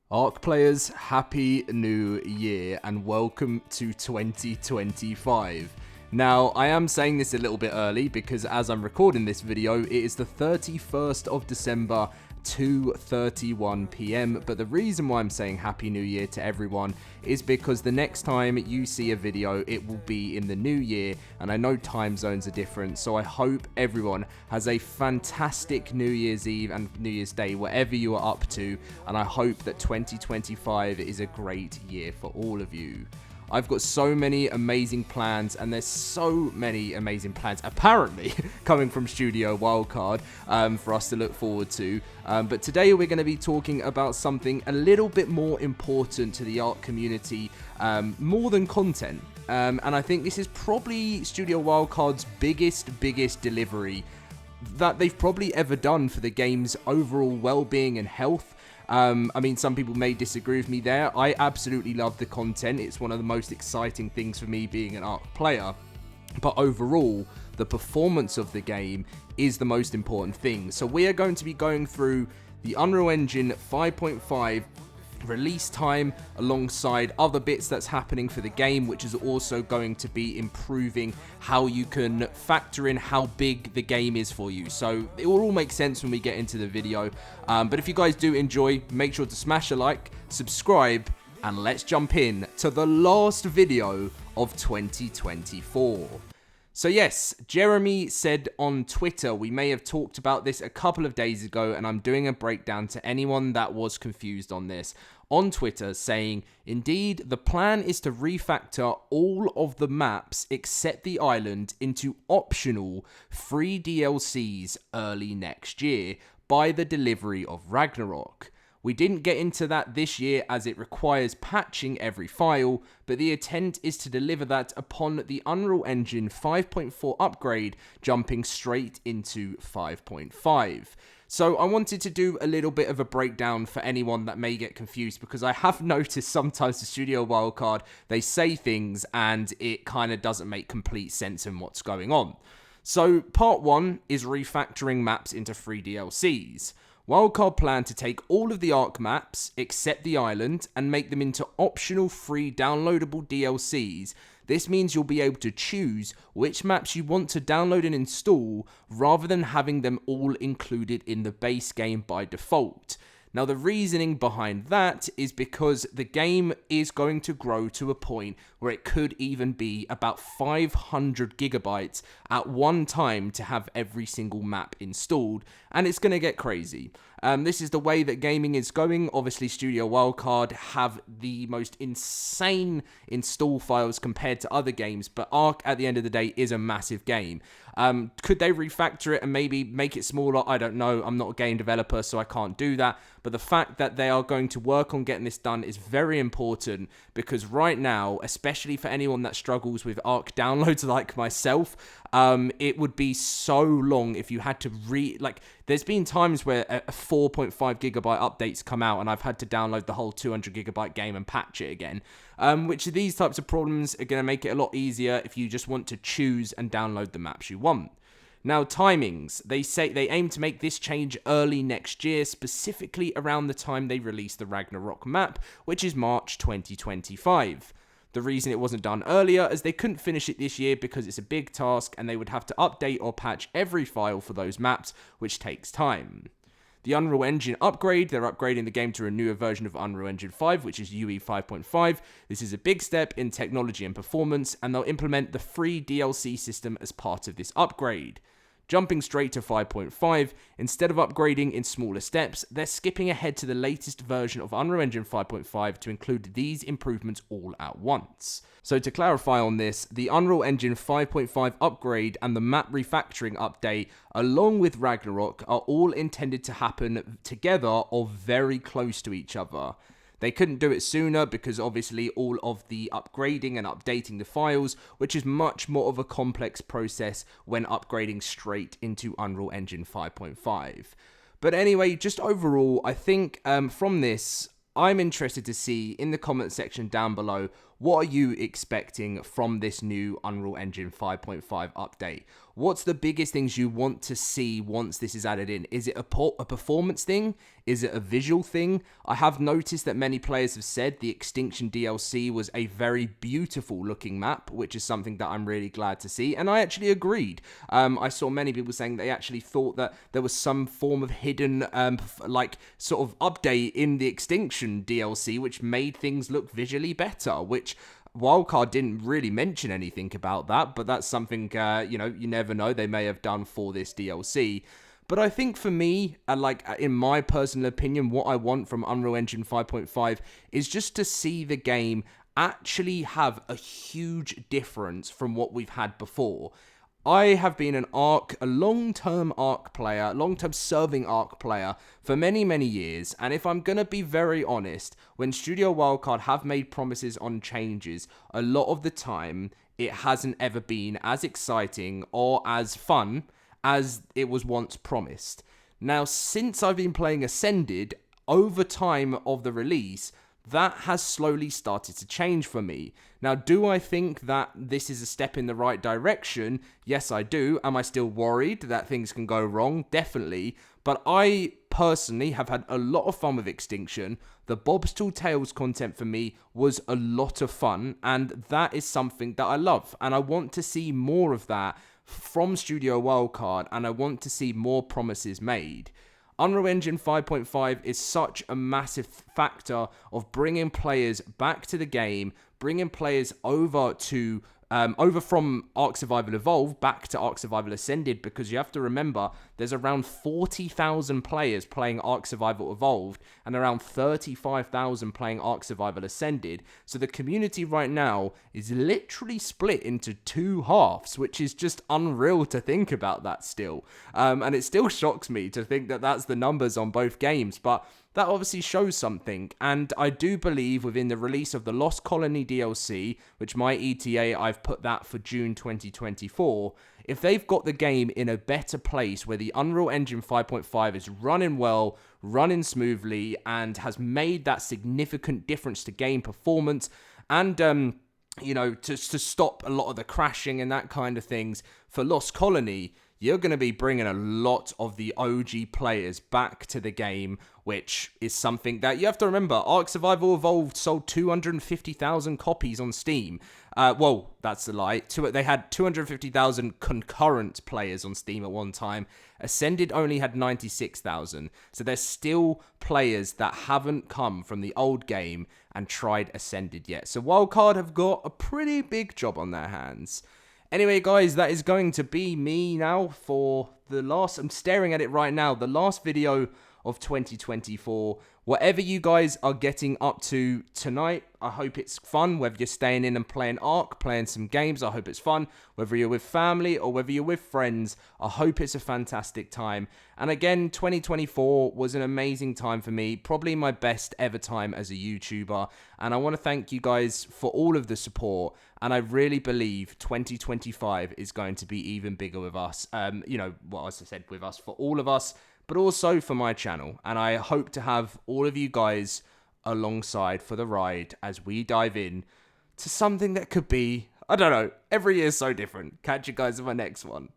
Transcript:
ARK players, happy new year and welcome to 2025. Now, I am saying this a little bit early because as I'm recording this video, it is the 31st of December, 2:31 PM, but the reason why I'm saying Happy New Year to everyone is because the next time you see a video, it will be in the new year, and I know time zones are different, so I hope everyone has a fantastic New Year's Eve and New Year's Day, whatever you are up to, and I hope that 2025 is a great year for all of you. I've got so many amazing plans, and there's so many amazing plans apparently coming from Studio Wildcard for us to look forward to. But today we're going to be talking about something a little bit more important to the ARK community, more than content. And I think this is probably Studio Wildcard's biggest delivery that they've probably ever done for the game's overall well-being and health. I mean, some people may disagree with me there. I absolutely love the content. It's one of the most exciting things for me being an ARK player. But overall, the performance of the game is the most important thing. So we are going to be going through the Unreal Engine 5.5 release time alongside other bits that's happening for the game, which is also going to be improving how you can factor in how big the game is for you. So it will all make sense when we get into the video. But if you guys do enjoy, make sure to smash a like, subscribe, and let's jump in to the last video of 2024. So yes, Jeremy said on Twitter, we may have talked about this a couple of days ago, and I'm doing a breakdown to anyone that was confused on this. On Twitter saying, indeed, the plan is to refactor all of the maps except the island into optional free DLCs early next year by the delivery of Ragnarok. We didn't get into that this year as it requires patching every file, but the intent is to deliver that upon the Unreal Engine 5.4 upgrade, jumping straight into 5.5. So I wanted to do a little bit of a breakdown for anyone that may get confused, because I have noticed sometimes the Studio Wildcard, they say things and it kind of doesn't make complete sense in what's going on. So part 1 is refactoring maps into free DLCs. Wildcard plan to take all of the ARK maps, except the island, and make them into optional free downloadable DLCs. This means you'll be able to choose which maps you want to download and install, rather than having them all included in the base game by default. Now, the reasoning behind that is because the game is going to grow to a point where it could even be about 500 gigabytes at one time to have every single map installed, and it's going to get crazy. This is the way that gaming is going. Obviously, Studio Wildcard have the most insane install files compared to other games, but ARK, at the end of the day, is a massive game. Could they refactor it and maybe make it smaller? I don't know. I'm not a game developer, so I can't do that. But the fact that they are going to work on getting this done is very important, because right now, especially for anyone that struggles with ARK downloads like myself, it would be so long if you had to there's been times where a 4.5 gigabyte updates come out and I've had to download the whole 200 gigabyte game and patch it again. Which these types of problems are going to make it a lot easier if you just want to choose and download the maps you want. Now, timings. They say they aim to make this change early next year, specifically around the time they release the Ragnarok map, which is March 2025. The reason it wasn't done earlier is they couldn't finish it this year because it's a big task and they would have to update or patch every file for those maps, which takes time. The Unreal Engine upgrade, they're upgrading the game to a newer version of Unreal Engine 5, which is UE 5.5. This is a big step in technology and performance, and they'll implement the free DLC system as part of this upgrade. Jumping straight to 5.5, instead of upgrading in smaller steps, they're skipping ahead to the latest version of Unreal Engine 5.5 to include these improvements all at once. So to clarify on this, the Unreal Engine 5.5 upgrade and the map refactoring update, along with Ragnarok, are all intended to happen together or very close to each other. They couldn't do it sooner because obviously all of the upgrading and updating the files, which is much more of a complex process when upgrading straight into Unreal Engine 5.5. But anyway, just overall, I think from this, I'm interested to see in the comment section down below what are you expecting from this new Unreal Engine 5.5 update? What's the biggest things you want to see once this is added in? Is it a performance thing? Is it a visual thing? I have noticed that many players have said the Extinction DLC was a very beautiful looking map, which is something that I'm really glad to see. And I actually agreed. I saw many people saying they actually thought that there was some form of hidden, like, sort of update in the Extinction DLC, which made things look visually better, which Wildcard didn't really mention anything about that, but that's something, you know, you never know, they may have done for this DLC. But I think for me, like, in my personal opinion, what I want from Unreal Engine 5.5 is just to see the game actually have a huge difference from what we've had before. I have been a long-term ARK player, long-term serving ARK player for many, many years. And if I'm going to be very honest, when Studio Wildcard have made promises on changes, a lot of the time, it hasn't ever been as exciting or as fun as it was once promised. Now, since I've been playing Ascended, over time of the release, that has slowly started to change for me. Now, do I think that this is a step in the right direction? Yes, I do. Am I still worried that things can go wrong? Definitely. But I personally have had a lot of fun with Extinction. The Bob's Tall Tales content for me was a lot of fun, and that is something that I love. And I want to see more of that from Studio Wildcard, and I want to see more promises made. Unreal Engine 5.5 is such a massive factor of bringing players back to the game, bringing players over to over from Ark Survival Evolved back to Ark Survival Ascended, because you have to remember there's around 40,000 players playing Ark Survival Evolved and around 35,000 playing Ark Survival Ascended. So the community right now is literally split into two halves, which is just unreal to think about that still. And it still shocks me to think that that's the numbers on both games, but that obviously shows something, and I do believe within the release of the Lost Colony DLC, which my ETA, I've put that for June 2024, if they've got the game in a better place where the Unreal Engine 5.5 is running well, running smoothly, and has made that significant difference to game performance, and you know, to stop a lot of the crashing and that kind of things for Lost Colony, you're going to be bringing a lot of the OG players back to the game, which is something that you have to remember. Ark Survival Evolved sold 250,000 copies on Steam. Well, that's a lie. They had 250,000 concurrent players on Steam at one time. Ascended only had 96,000. So there's still players that haven't come from the old game and tried Ascended yet. So Wildcard have got a pretty big job on their hands. Anyway, guys, that is going to be me now for the last... I'm staring at it right now. The last video of 2024. Whatever you guys are getting up to tonight, I hope it's fun. Whether you're staying in and playing ARK, playing some games, I hope it's fun. Whether you're with family or whether you're with friends, I hope it's a fantastic time. And again, 2024 was an amazing time for me. Probably my best ever time as a YouTuber. And I want to thank you guys for all of the support. And I really believe 2025 is going to be even bigger with us. You know, well, as I said, with us, for all of us, but also for my channel. And I hope to have all of you guys alongside for the ride as we dive in to something that could be, I don't know, every year is so different. Catch you guys in my next one.